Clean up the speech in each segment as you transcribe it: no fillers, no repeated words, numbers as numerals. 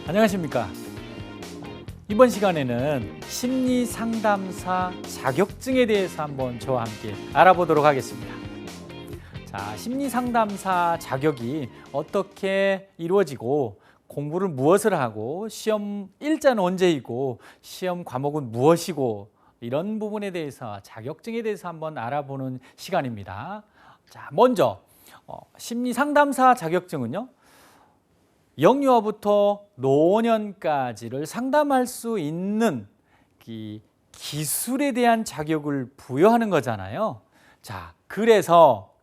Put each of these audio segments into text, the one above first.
안녕하십니까. 이번 시간에는 심리상담사 자격증에 대해서 한번 저와 함께 알아보도록 하겠습니다. 자, 심리상담사 자격이 어떻게 이루어지고 공부를 무엇을 하고 시험 일자는 언제이고 시험 과목은 무엇이고 이런 부분에 대해서 자격증에 대해서 한번 알아보는 시간입니다. 자, 먼저 심리상담사 자격증은요, 영유아부터 노년까지를 상담할 수 있는 기술에 대한 자격을 부여하는 거잖아요. 자, 그래서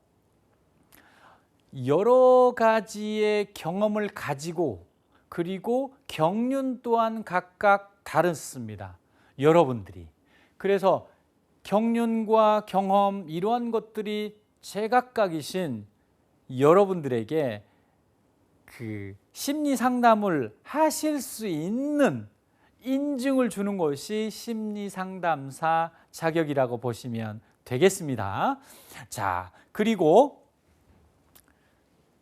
여러 가지의 경험을 가지고 그리고 경륜 또한 각각 다릅니다. 여러분들이. 그래서 경륜과 경험 이러한 것들이 제각각이신 여러분들에게 심리 상담을 하실 수 있는 인증을 주는 것이 심리 상담사 자격이라고 보시면 되겠습니다. 자, 그리고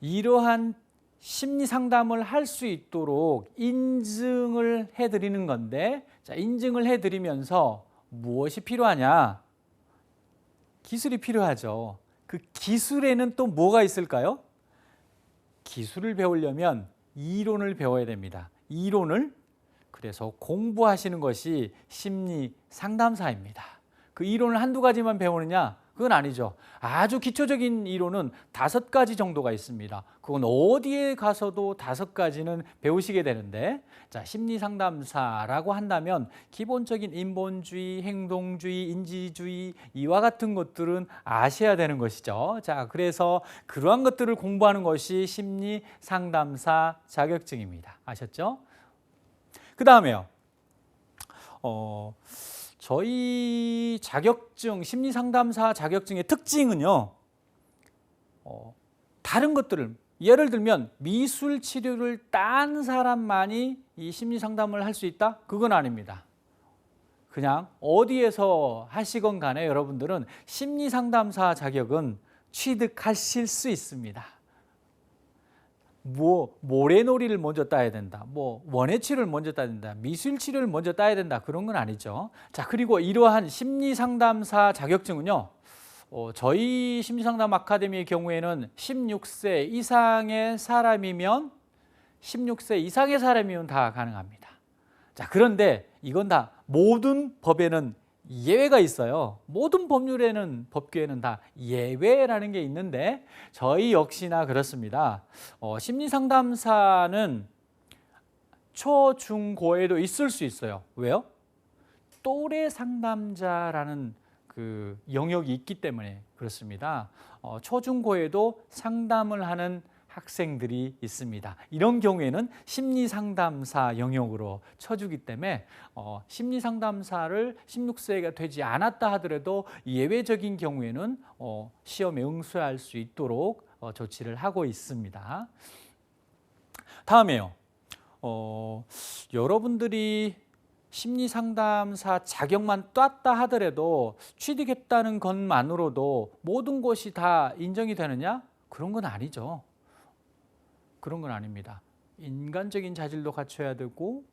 이러한 심리 상담을 할 수 있도록 인증을 해드리는 건데, 자, 인증을 해드리면서 무엇이 필요하냐? 기술이 필요하죠. 그 기술에는 또 뭐가 있을까요? 기술을 배우려면 이론을 배워야 됩니다. 이론을 그래서 공부하시는 것이 심리 상담사입니다. 그 이론을 한두 가지만 배우느냐? 그건 아니죠. 아주 기초적인 이론은 5가지 정도가 있습니다. 그건 어디에 가서도 5가지는 배우시게 되는데, 자, 심리 상담사라고 한다면 기본적인 인본주의, 행동주의, 인지주의 이와 같은 것들은 아셔야 되는 것이죠. 자, 그래서 그러한 것들을 공부하는 것이 심리 상담사 자격증입니다. 아셨죠? 그 다음에요. 저희 자격증, 심리상담사 자격증의 특징은요, 다른 것들을, 예를 들면 미술 치료를 딴 사람만이 이 심리상담을 할 수 있다? 그건 아닙니다. 그냥 어디에서 하시건 간에 여러분들은 심리상담사 자격은 취득하실 수 있습니다. 모래놀이를 먼저 따야 된다, 원예치료를 먼저 따야 된다, 미술치료를 먼저 따야 된다, 그런 건 아니죠. 자, 그리고 이러한 심리상담사 자격증은요, 저희 심리상담 아카데미의 경우에는 16세 이상의 사람이면 다 가능합니다. 자, 그런데 이건 다 모든 법에는 예외가 있어요. 모든 법규에는 다 예외라는 게 있는데 저희 역시나 그렇습니다. 심리상담사는 초, 중, 고에도 있을 수 있어요. 왜요? 또래 상담자라는 그 영역이 있기 때문에 그렇습니다. 초, 중, 고에도 상담을 하는 학생들이 있습니다. 이런 경우에는 심리상담사 영역으로 쳐주기 때문에 심리상담사를 16세가 되지 않았다 하더라도 예외적인 경우에는 시험에 응수할 수 있도록 조치를 하고 있습니다. 다음에요. 여러분들이 심리상담사 자격만 땄다 하더라도 취득했다는 것만으로도 모든 것이 다 인정이 되느냐? 그런 건 아니죠. 그런 건 아닙니다. 인간적인 자질도 갖춰야 되고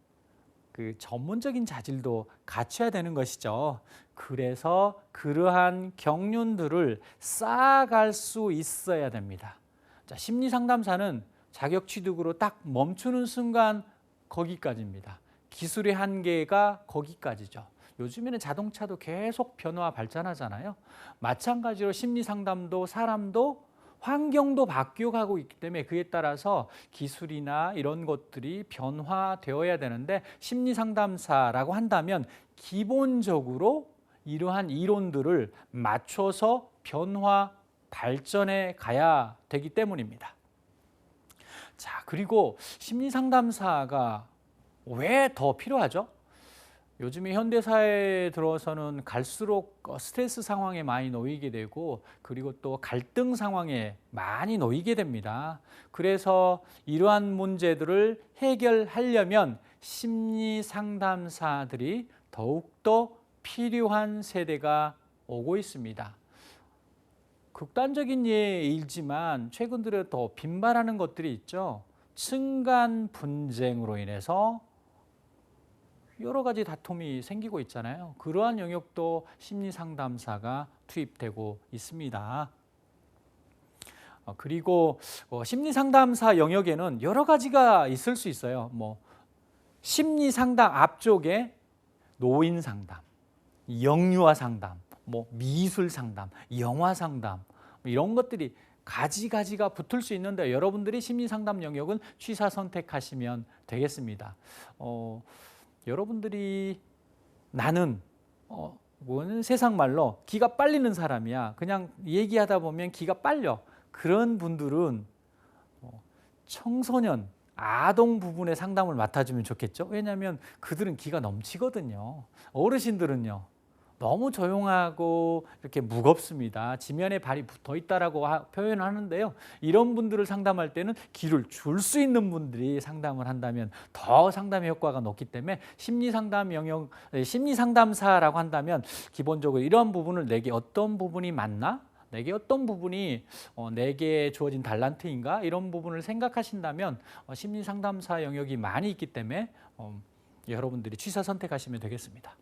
그 전문적인 자질도 갖춰야 되는 것이죠. 그래서 그러한 경륜들을 쌓아갈 수 있어야 됩니다. 자, 심리상담사는 자격 취득으로 딱 멈추는 순간 거기까지입니다. 기술의 한계가 거기까지죠. 요즘에는 자동차도 계속 변화 발전하잖아요. 마찬가지로 심리상담도 사람도 환경도 바뀌어가고 있기 때문에 그에 따라서 기술이나 이런 것들이 변화되어야 되는데 심리상담사라고 한다면 기본적으로 이러한 이론들을 맞춰서 변화 발전해 가야 되기 때문입니다. 자, 그리고 심리상담사가 왜 더 필요하죠? 요즘에 현대사회에 들어서는 갈수록 스트레스 상황에 많이 놓이게 되고 그리고 또 갈등 상황에 많이 놓이게 됩니다. 그래서 이러한 문제들을 해결하려면 심리 상담사들이 더욱더 필요한 세대가 오고 있습니다. 극단적인 예이지만 최근 들어 더 빈발하는 것들이 있죠. 층간 분쟁으로 인해서 여러 가지 다툼이 생기고 있잖아요. 그러한 영역도 심리 상담사가 투입되고 있습니다. 그리고 심리 상담사 영역에는 여러 가지가 있을 수 있어요. 뭐 심리 상담 앞쪽에 노인 상담, 영유아 상담, 뭐 미술 상담, 영화 상담 이런 것들이 가지가 붙을 수 있는데 여러분들이 심리 상담 영역은 취사 선택하시면 되겠습니다. 여러분들이 나는 뭐는 세상 말로 기가 빨리는 사람이야. 그냥 얘기하다 보면 기가 빨려. 그런 분들은 청소년, 아동 부분의 상담을 맡아주면 좋겠죠. 왜냐하면 그들은 기가 넘치거든요. 어르신들은요. 너무 조용하고 이렇게 무겁습니다. 지면에 발이 붙어 있다라고 표현하는데요. 이런 분들을 상담할 때는 기를 줄 수 있는 분들이 상담을 한다면 더 상담의 효과가 높기 때문에 심리 상담 영역, 심리 상담사라고 한다면 기본적으로 이런 부분을 내게 어떤 부분이 맞나? 내게 어떤 부분이 내게 주어진 달란트인가? 이런 부분을 생각하신다면 심리 상담사 영역이 많이 있기 때문에 여러분들이 취사 선택하시면 되겠습니다.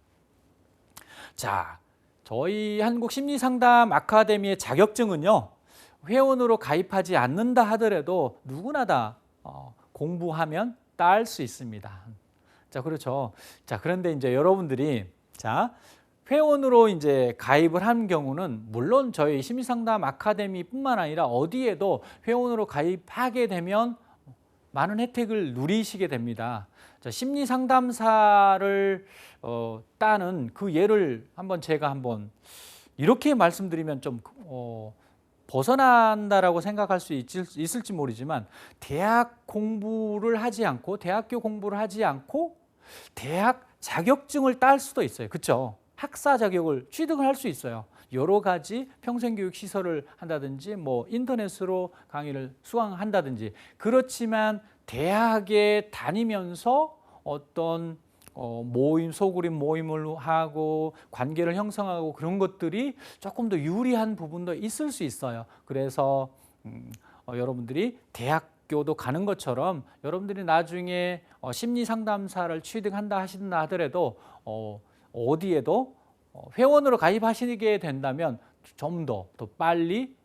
자, 저희 한국심리상담 아카데미의 자격증은요, 회원으로 가입하지 않는다 하더라도 누구나 다 공부하면 딸 수 있습니다. 자, 그렇죠. 자, 그런데 이제 여러분들이 회원으로 이제 가입을 한 경우는 물론 저희 심리상담 아카데미뿐만 아니라 어디에도 회원으로 가입하게 되면 많은 혜택을 누리시게 됩니다. 자, 심리 상담사를 따는 그 예를 제가 한번 이렇게 말씀드리면 좀 벗어난다라고 생각할 수 있을지 모르지만 대학 공부를 하지 않고 대학교 공부를 하지 않고 대학 자격증을 딸 수도 있어요. 그렇죠? 학사 자격을 취득을 할 수 있어요. 여러 가지 평생교육 시설을 한다든지 뭐 인터넷으로 강의를 수강한다든지 그렇지만 대학에 다니면서 어떤 모임, 소그룹 모임을 하고 관계를 형성하고 그런 것들이 조금 더 유리한 부분도 있을 수 있어요. 그래서 여러분들이 대학교도 가는 것처럼 여러분들이 나중에 심리 상담사를 취득한다 하신다 하더라도 어디에도 회원으로 가입하시게 된다면 좀 더 빨리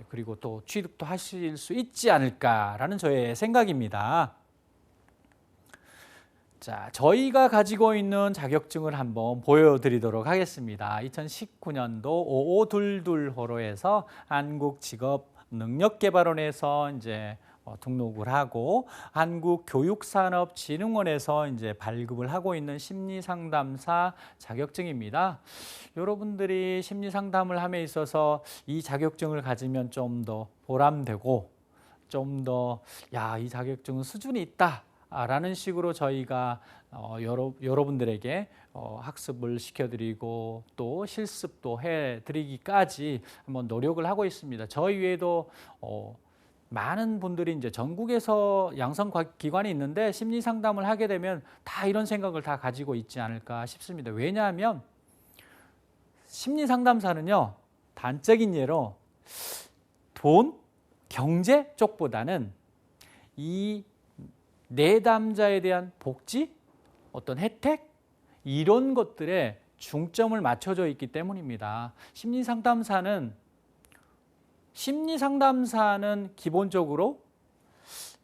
그리고 또 취득도 하실 수 있지 않을까라는 저의 생각입니다. 자, 저희가 가지고 있는 자격증을 한번 보여드리도록 하겠습니다. 2019년도 5522호로에서 한국직업능력개발원에서 이제 등록을 하고 한국교육산업진흥원에서 이제 발급을 하고 있는 심리상담사 자격증입니다. 여러분들이 심리상담을 함에 있어서 이 자격증을 가지면 좀 더 보람되고 좀 더 이 자격증은 수준이 있다 라는 식으로 저희가 여러분들에게 학습을 시켜드리고 또 실습도 해드리기까지 한번 노력을 하고 있습니다. 저희 외에도 많은 분들이 이제 전국에서 양성기관이 있는데 심리 상담을 하게 되면 다 이런 생각을 다 가지고 있지 않을까 싶습니다. 왜냐하면 심리 상담사는요, 단적인 예로 돈, 경제 쪽보다는 이 내담자에 대한 복지, 어떤 혜택 이런 것들에 중점을 맞춰져 있기 때문입니다. 심리 상담사는 기본적으로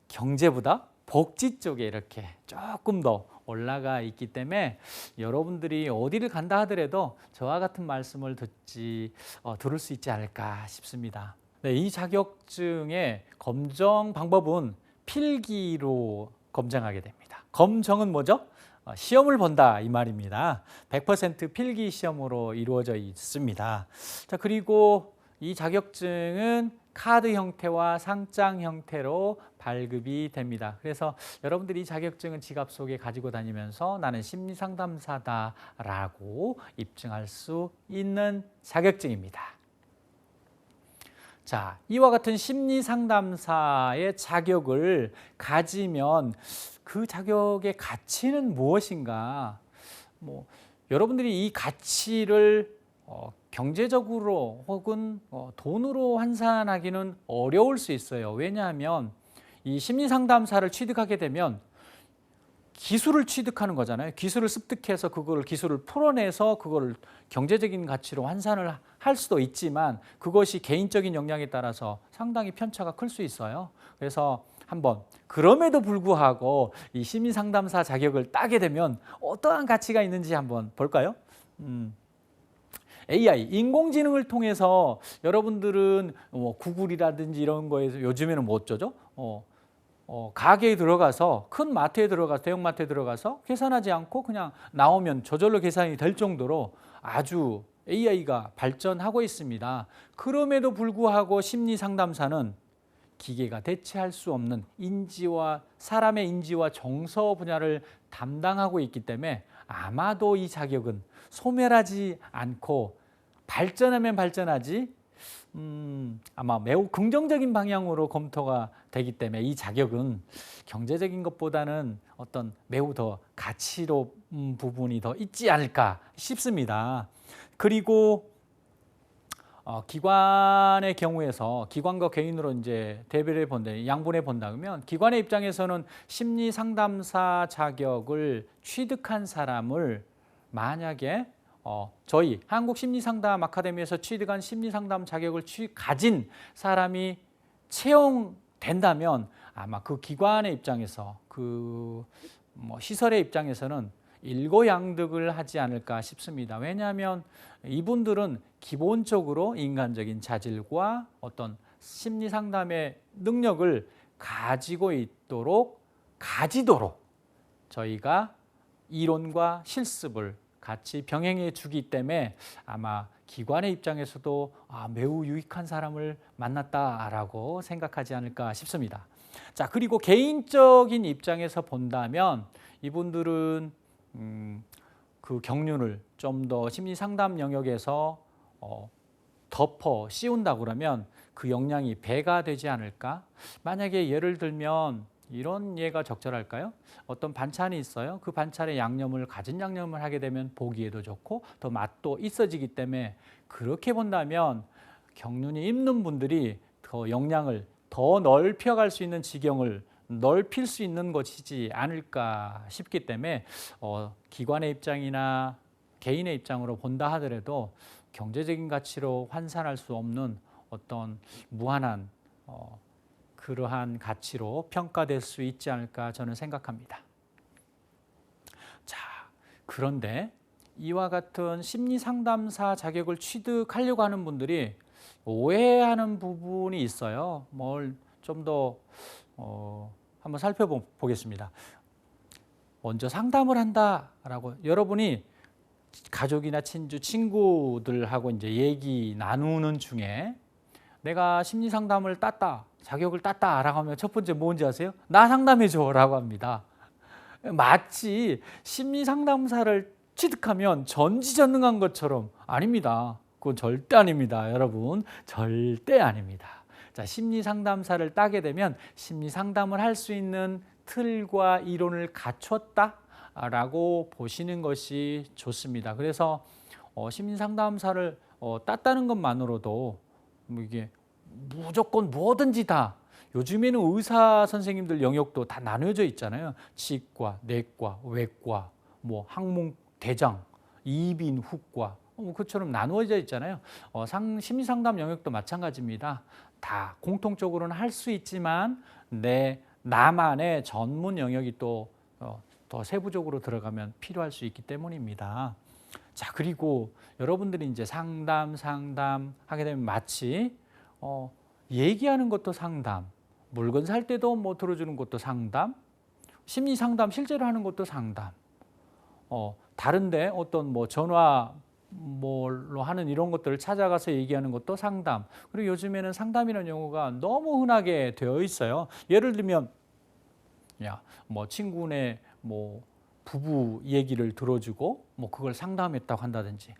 경제보다 복지 쪽에 이렇게 조금 더 올라가 있기 때문에 여러분들이 어디를 간다 하더라도 저와 같은 말씀을 들을 수 있지 않을까 싶습니다. 네, 이 자격증의 검정 방법은 필기로 검증하게 됩니다. 검정은 뭐죠? 시험을 본다 이 말입니다. 100% 필기 시험으로 이루어져 있습니다. 자, 그리고 이 자격증은 카드 형태와 상장 형태로 발급이 됩니다. 그래서 여러분들이 이 자격증은 지갑 속에 가지고 다니면서 나는 심리상담사다라고 입증할 수 있는 자격증입니다. 자, 이와 같은 심리상담사의 자격을 가지면 그 자격의 가치는 무엇인가? 여러분들이 이 가치를 경제적으로 혹은 돈으로 환산하기는 어려울 수 있어요. 왜냐하면 이 심리 상담사를 취득하게 되면 기술을 취득하는 거잖아요. 기술을 습득해서 그걸 기술을 풀어내서 그걸 경제적인 가치로 환산을 할 수도 있지만 그것이 개인적인 역량에 따라서 상당히 편차가 클 수 있어요. 그래서 한번 그럼에도 불구하고 이 심리 상담사 자격을 따게 되면 어떠한 가치가 있는지 한번 볼까요? AI, 인공지능을 통해서 여러분들은 구글이라든지 이런 거에서 요즘에는 뭐 어쩌죠? 가게에 들어가서 큰 마트에 들어가서 대형마트에 들어가서 계산하지 않고 그냥 나오면 저절로 계산이 될 정도로 아주 AI가 발전하고 있습니다. 그럼에도 불구하고 심리 상담사는 기계가 대체할 수 없는 사람의 인지와 정서 분야를 담당하고 있기 때문에 아마도 이 자격은 소멸하지 않고 발전하면 발전하지 아마 매우 긍정적인 방향으로 검토가 되기 때문에 이 자격은 경제적인 것보다는 어떤 매우 더 가치로운 부분이 더 있지 않을까 싶습니다. 그리고 기관의 경우에서 기관과 개인으로 이제 대비를 본다, 양분해 본다면 기관의 입장에서는 심리 상담사 자격을 취득한 사람을 만약에 저희 한국심리상담 아카데미에서 취득한 심리상담 자격을 가진 사람이 채용된다면 아마 그 기관의 입장에서 시설의 입장에서는 일거양득을 하지 않을까 싶습니다. 왜냐하면 이분들은 기본적으로 인간적인 자질과 어떤 심리상담의 능력을 가지도록 저희가 이론과 실습을 같이 병행해 주기 때문에 아마 기관의 입장에서도 매우 유익한 사람을 만났다라고 생각하지 않을까 싶습니다. 자, 그리고 개인적인 입장에서 본다면 이분들은 그 경륜을 좀 더 심리 상담 영역에서 덮어 씌운다 그러면 그 역량이 배가 되지 않을까? 만약에 예를 들면 이런 예가 적절할까요? 어떤 반찬이 있어요. 그 반찬에 가진 양념을 하게 되면 보기에도 좋고 더 맛도 있어지기 때문에 그렇게 본다면 경륜이 있는 분들이 더 역량을 더 넓혀갈 수 있는 지경을 넓힐 수 있는 것이지 않을까 싶기 때문에 기관의 입장이나 개인의 입장으로 본다 하더라도 경제적인 가치로 환산할 수 없는 어떤 무한한 그러한 가치로 평가될 수 있지 않을까 저는 생각합니다. 자, 그런데 이와 같은 심리상담사 자격을 취득하려고 하는 분들이 오해하는 부분이 있어요. 뭘 좀 더 한번 살펴보겠습니다. 먼저 상담을 한다라고 여러분이 가족이나 친구들하고 이제 얘기 나누는 중에 내가 심리 상담을 자격을 땄다라고 하면 첫 번째 뭔지 아세요? 나 상담해줘라고 합니다. 마치 심리 상담사를 취득하면 전지전능한 것처럼 아닙니다. 그건 절대 아닙니다, 여러분. 절대 아닙니다. 자, 심리 상담사를 따게 되면 심리 상담을 할 수 있는 틀과 이론을 갖췄다라고 보시는 것이 좋습니다. 그래서 심리 상담사를 땄다는 것만으로도 이게 무조건 뭐든지 다 요즘에는 의사 선생님들 영역도 다 나눠져 있잖아요. 치과, 내과, 외과, 항문, 대장, 이빈, 후과 그처럼 나누어져 있잖아요. 심리상담 영역도 마찬가지입니다. 다 공통적으로는 할 수 있지만 나만의 전문 영역이 또 더 세부적으로 들어가면 필요할 수 있기 때문입니다. 자, 그리고 여러분들이 이제 상담 하게 되면 마치 얘기하는 것도 상담, 물건 살 때도 들어주는 것도 상담, 심리 상담 실제로 하는 것도 상담. 다른데 어떤 전화 뭘로 하는 이런 것들을 찾아가서 얘기하는 것도 상담. 그리고 요즘에는 상담이라는 용어가 너무 흔하게 되어 있어요. 예를 들면 친구네 부부 얘기를 들어주고 그걸 상담했다고 한다든지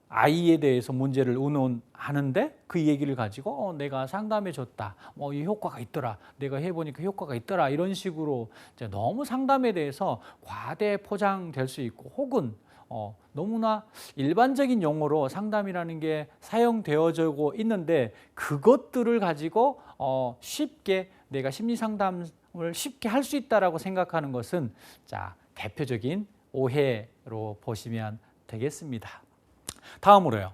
아이에 대해서 문제를 의논하는데 그 얘기를 가지고 내가 상담해 줬다. 이 효과가 있더라. 내가 해보니까 효과가 있더라. 이런 식으로 이제 너무 상담에 대해서 과대 포장될 수 있고 혹은 너무나 일반적인 용어로 상담이라는 게 사용되어지고 있는데 그것들을 가지고 쉽게 내가 심리 상담을 쉽게 할 수 있다라고 생각하는 것은 자, 대표적인 오해로 보시면 되겠습니다. 다음으로요.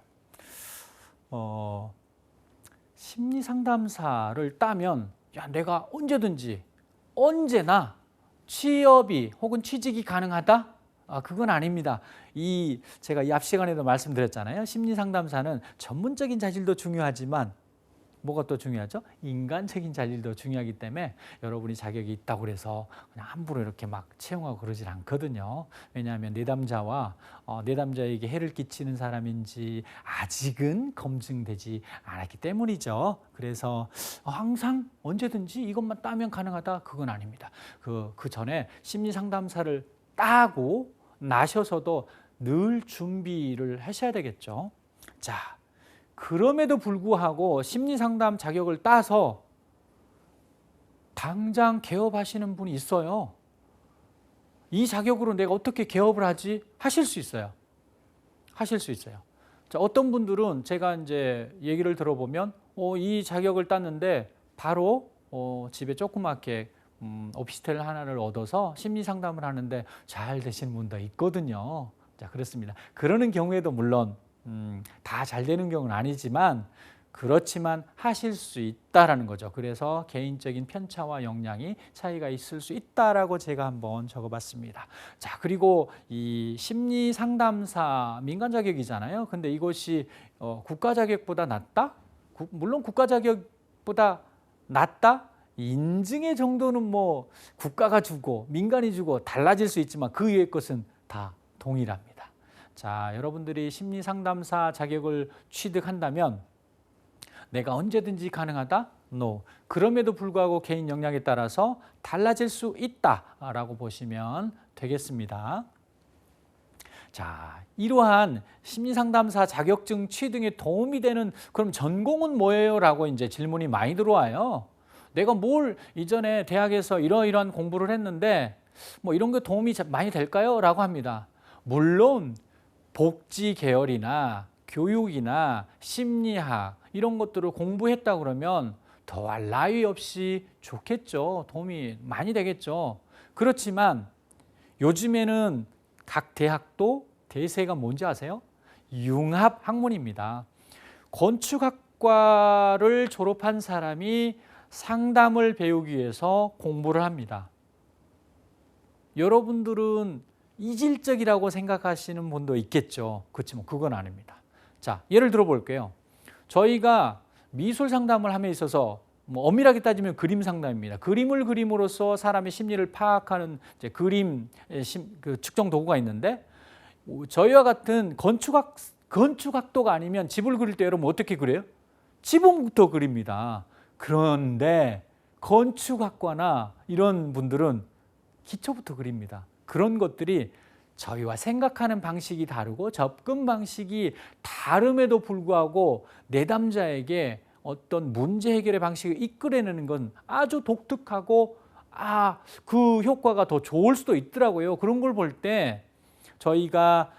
심리 상담사를 따면 야, 내가 언제든지 언제나 취업이 혹은 취직이 가능하다? 그건 아닙니다. 제가 이 앞 시간에도 말씀드렸잖아요. 심리 상담사는 전문적인 자질도 중요하지만 뭐가 또 중요하죠? 인간적인 자질도 중요하기 때문에 여러분이 자격이 있다고 해서 그냥 함부로 이렇게 막 채용하고 그러질 않거든요. 왜냐하면 내담자와 내담자에게 해를 끼치는 사람인지 아직은 검증되지 않았기 때문이죠. 그래서 항상 언제든지 이것만 따면 가능하다? 그건 아닙니다. 그 전에 심리 상담사를 따고 나셔서도 늘 준비를 하셔야 되겠죠. 자, 그럼에도 불구하고 심리상담 자격을 따서 당장 개업하시는 분이 있어요. 이 자격으로 내가 어떻게 개업을 하지? 하실 수 있어요. 하실 수 있어요. 자, 어떤 분들은 제가 이제 얘기를 들어보면 이 자격을 땄는데 바로 집에 조그맣게 오피스텔 하나를 얻어서 심리 상담을 하는데 잘 되시는 분도 있거든요. 자, 그렇습니다. 그러는 경우에도 물론 다 잘 되는 경우는 아니지만 그렇지만 하실 수 있다라는 거죠. 그래서 개인적인 편차와 역량이 차이가 있을 수 있다라고 제가 한번 적어봤습니다. 자, 그리고 이 심리 상담사 민간 자격이잖아요. 근데 이것이 국가 자격보다 낫다? 물론 국가 자격보다 낫다? 인증의 정도는 뭐 국가가 주고 민간이 주고 달라질 수 있지만 그 위의 것은 다 동일합니다. 자, 여러분들이 심리 상담사 자격을 취득한다면 내가 언제든지 가능하다? No. 그럼에도 불구하고 개인 역량에 따라서 달라질 수 있다라고 보시면 되겠습니다. 자, 이러한 심리상담사 자격증 취득에 도움이 되는 그럼 전공은 뭐예요? 라고 이제 질문이 많이 들어와요. 내가 뭘 이전에 대학에서 이러이러한 공부를 했는데 뭐 이런 게 도움이 많이 될까요? 라고 합니다. 물론 복지 계열이나 교육이나 심리학 이런 것들을 공부했다 그러면 더할 나위 없이 좋겠죠. 도움이 많이 되겠죠. 그렇지만 요즘에는 각 대학도 대세가 뭔지 아세요? 융합학문입니다. 건축학과를 졸업한 사람이 상담을 배우기 위해서 공부를 합니다. 여러분들은 이질적이라고 생각하시는 분도 있겠죠. 그렇지만 그건 아닙니다. 자, 예를 들어 볼게요. 저희가 미술 상담을 함에 있어서 뭐 엄밀하게 따지면 그림 상담입니다. 그림을 그림으로써 사람의 심리를 파악하는 이제 그림 그 측정 도구가 있는데 저희와 같은 건축학도가 아니면 집을 그릴 때 여러분 어떻게 그려요? 지붕부터 그립니다. 그런데 건축학과나 이런 분들은 기초부터 그립니다. 그런 것들이 저희와 생각하는 방식이 다르고 접근 방식이 다름에도 불구하고 내담자에게 어떤 문제 해결의 방식을 이끌어내는 건 아주 독특하고 그 효과가 더 좋을 수도 있더라고요. 그런 걸 볼 때 저희가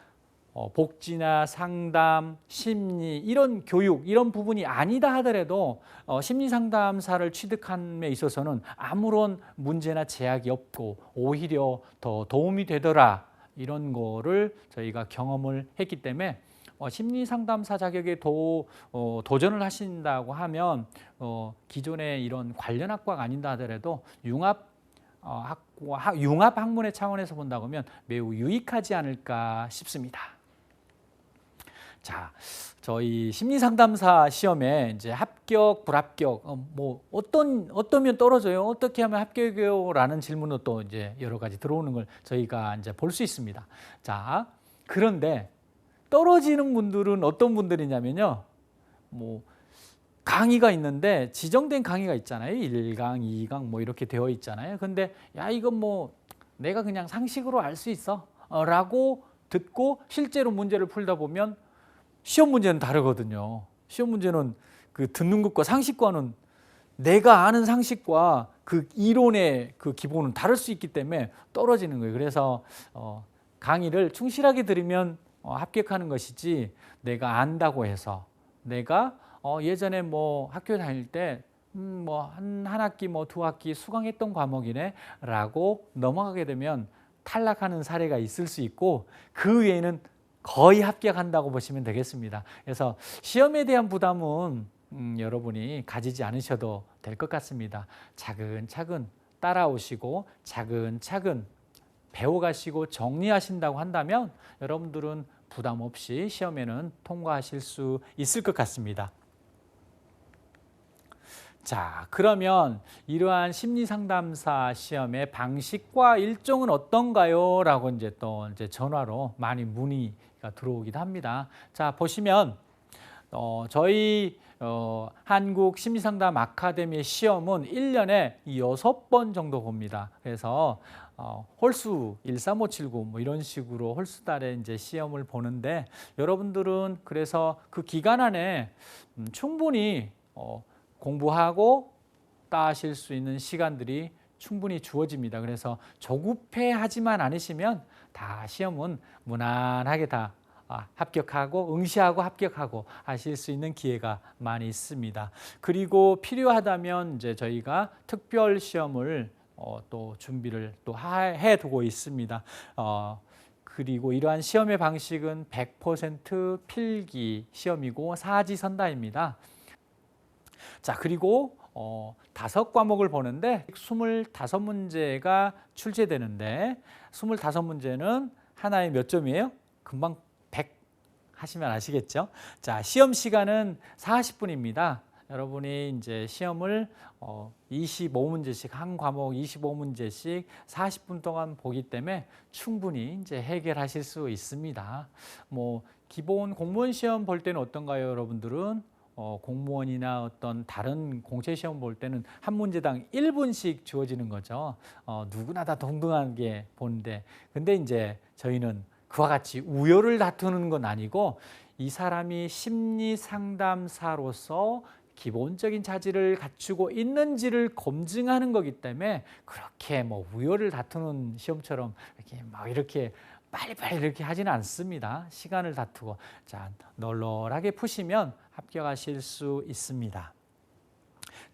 복지나 상담, 심리 이런 교육 이런 부분이 아니다 하더라도 심리상담사를 취득함에 있어서는 아무런 문제나 제약이 없고 오히려 더 도움이 되더라 이런 거를 저희가 경험을 했기 때문에 심리상담사 자격에 도전을 하신다고 하면 기존의 이런 관련 학과가 아니다 하더라도 융합학문의 차원에서 본다고 하면 매우 유익하지 않을까 싶습니다. 자, 저희 심리상담사 시험에 이제 합격, 불합격, 뭐 어떠면 떨어져요? 어떻게 하면 합격이요라는 질문도 또 이제 여러 가지 들어오는 걸 저희가 이제 볼 수 있습니다. 자, 그런데 떨어지는 분들은 어떤 분들이냐면요, 뭐 강의가 있는데 지정된 강의가 있잖아요. 1강, 2강 뭐 이렇게 되어 있잖아요. 근데 야, 이건 뭐 내가 그냥 상식으로 알 수 있어 라고 듣고 실제로 문제를 풀다 보면 시험 문제는 다르거든요. 시험 문제는 그 듣는 것과 상식과는 내가 아는 상식과 그 이론의 그 기본은 다를 수 있기 때문에 떨어지는 거예요. 그래서 강의를 충실하게 들으면 합격하는 것이지 내가 안다고 해서 내가 예전에 뭐 학교 다닐 때 뭐 한 학기 뭐 두 학기 수강했던 과목이네라고 넘어가게 되면 탈락하는 사례가 있을 수 있고 그 외에는 거의 합격한다고 보시면 되겠습니다. 그래서 시험에 대한 부담은 여러분이 가지지 않으셔도 될 것 같습니다. 차근차근 따라오시고 차근차근 배워가시고 정리하신다고 한다면 여러분들은 부담 없이 시험에는 통과하실 수 있을 것 같습니다. 자, 그러면 이러한 심리상담사 시험의 방식과 일정은 어떤가요? 라고 이제 전화로 많이 문의가 들어오기도 합니다. 자, 보시면 저희 한국 심리상담 아카데미 시험은 1년에 6번 정도 봅니다. 그래서 홀수 13579 뭐 이런 식으로 홀수 달에 이제 시험을 보는데 여러분들은 그래서 그 기간 안에 충분히 공부하고 따실 수 있는 시간들이 충분히 주어집니다. 그래서 조급해하지만 않으시면 다 시험은 무난하게 다 합격하고 응시하고 합격하고 하실 수 있는 기회가 많이 있습니다. 그리고 필요하다면 이제 저희가 특별 시험을 또 준비를 또 해두고 있습니다. 그리고 이러한 시험의 방식은 100% 필기 시험이고 사지선다입니다. 자, 그리고 5과목을 보는데 25문제가 출제되는데 25문제는 하나에 몇 점이에요? 금방 100 하시면 아시겠죠? 자, 시험 시간은 40분입니다. 여러분이 이제 시험을 25문제씩 한 과목 25문제씩 40분 동안 보기 때문에 충분히 이제 해결하실 수 있습니다. 뭐 기본 공무원 시험 볼 때는 어떤가요, 여러분들은? 공무원이나 어떤 다른 공채 시험 볼 때는 한 문제당 1분씩 주어지는 거죠. 누구나 다 동등하게 보는데, 근데 이제 저희는 그와 같이 우열을 다투는 건 아니고 이 사람이 심리 상담사로서 기본적인 자질을 갖추고 있는지를 검증하는 거기 때문에 그렇게 뭐 우열을 다투는 시험처럼 이렇게 막 이렇게 빨리빨리 이렇게 하지는 않습니다. 시간을 다투고 자, 널널하게 푸시면 합격하실 수 있습니다.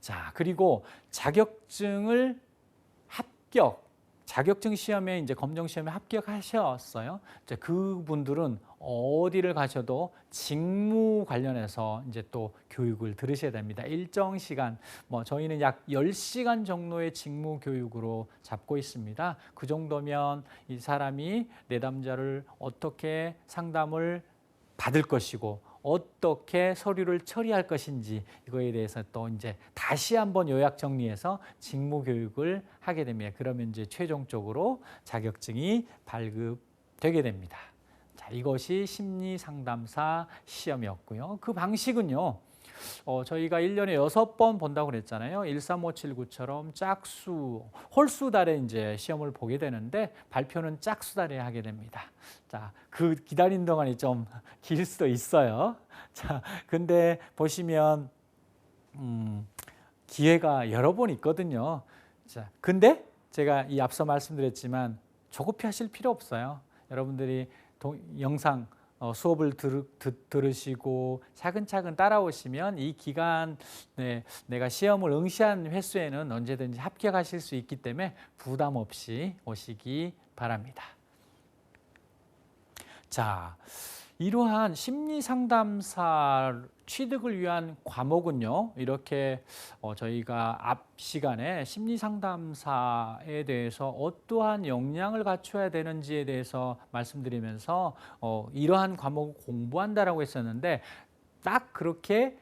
자, 그리고 자격증을 자격증 시험에 이제 검정 시험에 합격하셨어요. 이제 그분들은 어디를 가셔도 직무 관련해서 이제 또 교육을 들으셔야 됩니다. 일정 시간, 뭐 저희는 약 10시간 정도의 직무 교육으로 잡고 있습니다. 그 정도면 이 사람이 내담자를 어떻게 상담을 받을 것이고 어떻게 서류를 처리할 것인지 이거에 대해서 또 이제 다시 한번 요약 정리해서 직무 교육을 하게 됩니다. 그러면 이제 최종적으로 자격증이 발급되게 됩니다. 자, 이것이 심리 상담사 시험이었고요. 그 방식은요. 저희가 1년에 6번 본다고 그랬잖아요. 13579처럼 홀수 달에 이제 시험을 보게 되는데 발표는 짝수 달에 하게 됩니다. 자, 그 기다린 동안이 좀 길 수도 있어요. 자, 근데 보시면 기회가 여러 번 있거든요. 자, 근데 제가 이 앞서 말씀드렸지만 조급해 하실 필요 없어요. 여러분들이 영상 수업을 들으시고 차근차근 따라오시면 이 기간에 내가 시험을 응시한 횟수에는 언제든지 합격하실 수 있기 때문에 부담 없이 오시기 바랍니다. 자, 이러한 심리상담사 취득을 위한 과목은요. 이렇게 저희가 앞 시간에 심리상담사에 대해서 어떠한 역량을 갖춰야 되는지에 대해서 말씀드리면서 이러한 과목을 공부한다라고 했었는데 딱 그렇게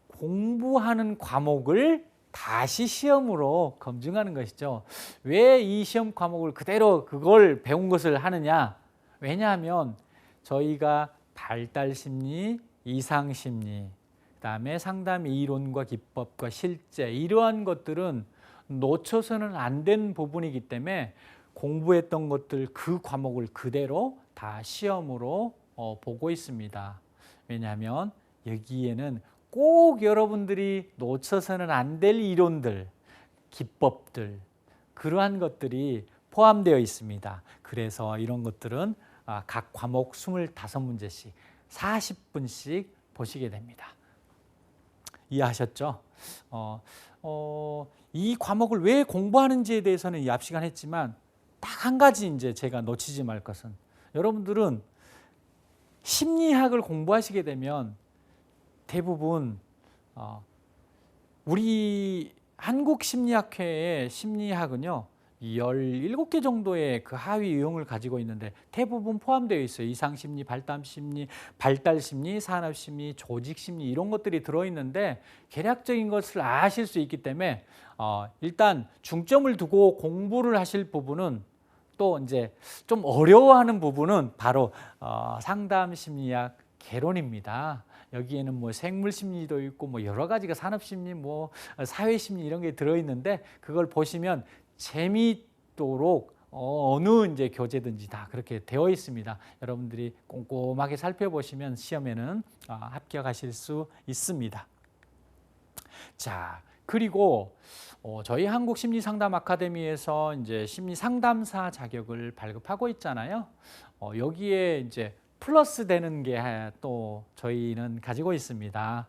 공부하는 과목을 다시 시험으로 검증하는 것이죠. 왜 이 시험 과목을 그대로 그걸 배운 것을 하느냐? 왜냐하면 저희가 발달심리, 이상심리, 그다음에 상담 이론과 기법과 실제 이러한 것들은 놓쳐서는 안 된 부분이기 때문에 공부했던 것들 그 과목을 그대로 다 시험으로 보고 있습니다. 왜냐하면 여기에는 꼭 여러분들이 놓쳐서는 안 될 이론들, 기법들 그러한 것들이 포함되어 있습니다. 그래서 이런 것들은 각 과목 25문제씩 40분씩 보시게 됩니다. 이해하셨죠? 이 과목을 왜 공부하는지에 대해서는 이 앞 시간 했지만 딱 한 가지 이제 제가 놓치지 말 것은, 여러분들은 심리학을 공부하시게 되면 대부분 우리 한국심리학회의 심리학은요 17개 정도의 그 하위 유형을 가지고 있는데 대부분 포함되어 있어요. 이상심리, 발달심리, 산업심리, 조직심리 이런 것들이 들어있는데 개략적인 것을 아실 수 있기 때문에 일단 중점을 두고 공부를 하실 부분은, 또 이제 좀 어려워하는 부분은 바로 상담심리학 개론입니다. 여기에는 뭐 생물심리도 있고 뭐 여러 가지가 산업심리, 뭐 사회심리 이런 게 들어있는데 그걸 보시면 재미있도록 어느 이제 교재든지 다 그렇게 되어 있습니다. 여러분들이 꼼꼼하게 살펴보시면 시험에는 합격하실 수 있습니다. 자, 그리고 저희 한국심리상담 아카데미에서 이제 심리상담사 자격을 발급하고 있잖아요. 여기에 이제 플러스 되는 게 또 저희는 가지고 있습니다.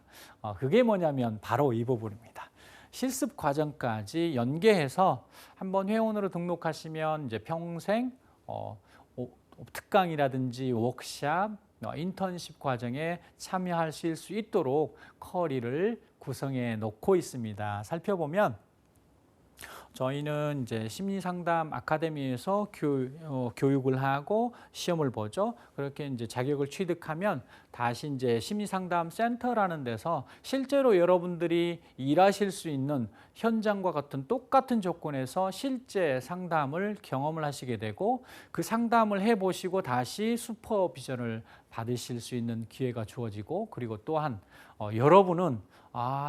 그게 뭐냐면 바로 이 부분입니다. 실습 과정까지 연계해서 한번 회원으로 등록하시면 이제 평생 특강이라든지 워크샵, 인턴십 과정에 참여하실 수 있도록 커리를 구성해 놓고 있습니다. 살펴보면 저희는 이제 심리상담 아카데미에서 교육을 하고 시험을 보죠. 그렇게 이제 자격을 취득하면 다시 이제 심리상담 센터라는 데서 실제로 여러분들이 일하실 수 있는 현장과 같은 똑같은 조건에서 실제 상담을 경험을 하시게 되고, 그 상담을 해보시고 다시 슈퍼비전을 받으실 수 있는 기회가 주어지고, 그리고 또한 여러분은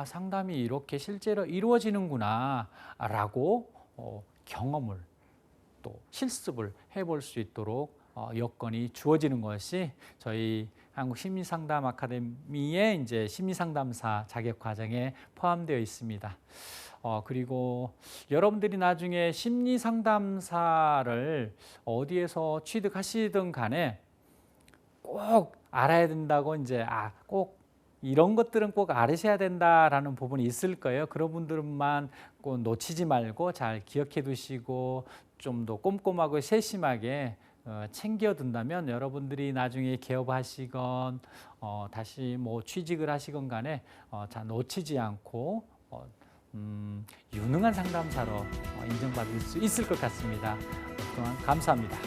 상담이 이렇게 실제로 이루어지는구나 라고 경험을 또 실습을 해볼 수 있도록 여건이 주어지는 것이 저희 한국심리상담 아카데미의 이제 심리상담사 자격 과정에 포함되어 있습니다. 그리고 여러분들이 나중에 심리상담사를 어디에서 취득하시든 간에 꼭 알아야 된다고 이제 꼭 이런 것들은 꼭 알으셔야 된다라는 부분이 있을 거예요. 그런 분들만 꼭 놓치지 말고 잘 기억해 두시고 좀 더 꼼꼼하고 세심하게 챙겨둔다면 여러분들이 나중에 개업하시건 다시 뭐 취직을 하시건 간에 잘 놓치지 않고 유능한 상담사로 인정받을 수 있을 것 같습니다. 그동안 감사합니다.